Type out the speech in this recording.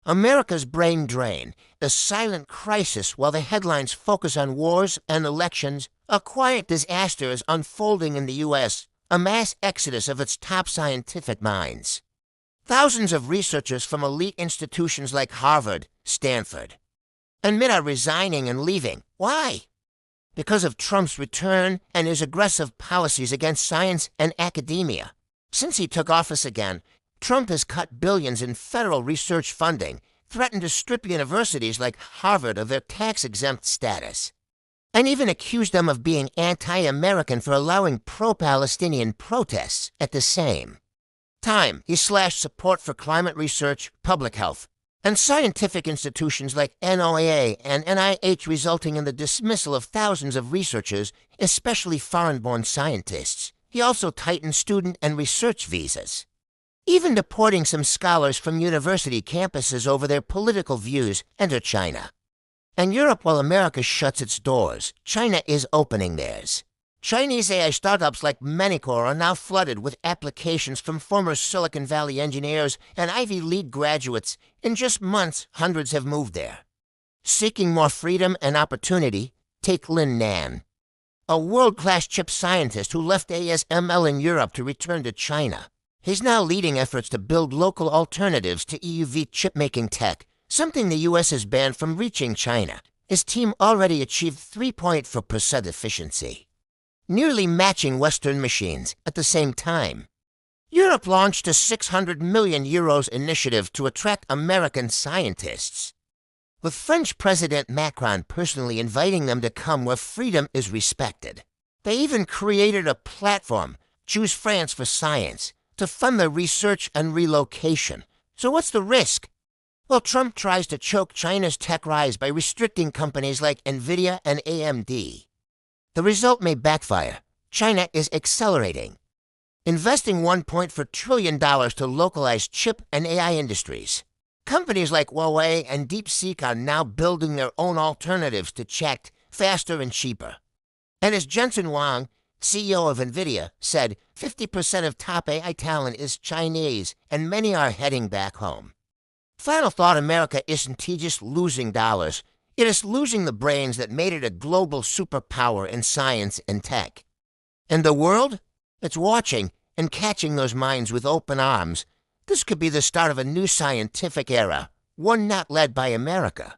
America's brain drain, the silent crisis while the headlines focus on wars and elections, a quiet disaster is unfolding in the U.S., a mass exodus of its top scientific minds. Thousands of researchers from elite institutions like Harvard, Stanford, and many are resigning and leaving. Why? Because of Trump's return and his aggressive policies against science and academia. Since he took office again, Trump has cut billions in federal research funding, threatened to strip universities like Harvard of their tax-exempt status, and even accused them of being anti-American for allowing pro-Palestinian protests at the same time. He slashed support for climate research, public health, and scientific institutions like NOAA and NIH, resulting in the dismissal of thousands of researchers, especially foreign-born scientists. He also tightened student and research visas, even deporting some scholars from university campuses over their political views. Enter China. And Europe, while America shuts its doors, China is opening theirs. Chinese AI startups like Manycor are now flooded with applications from former Silicon Valley engineers and Ivy League graduates. In just months, hundreds have moved there. Seeking more freedom and opportunity, take Lin Nan, a world-class chip scientist who left ASML in Europe to return to China. He's now leading efforts to build local alternatives to EUV chip-making tech, something the U.S. has banned from reaching China. His team already achieved 3.4% efficiency, nearly matching Western machines. At the same time, Europe launched a 600 million euros initiative to attract American scientists, with French President Macron personally inviting them to come where freedom is respected. They even created a platform, Choose France for Science, to fund their research and relocation. So what's the risk? Well, Trump tries to choke China's tech rise by restricting companies like NVIDIA and AMD. The result may backfire. China is accelerating, investing $1.4 trillion to localize chip and AI industries. Companies like Huawei and DeepSeek are now building their own alternatives to chat faster and cheaper. And as Jensen Huang, CEO of NVIDIA, said, 50% of top AI talent is Chinese, and many are heading back home. Final thought: America isn't just losing dollars. It is losing the brains that made it a global superpower in science and tech. And the world? It's watching and catching those minds with open arms. This could be the start of a new scientific era, one not led by America,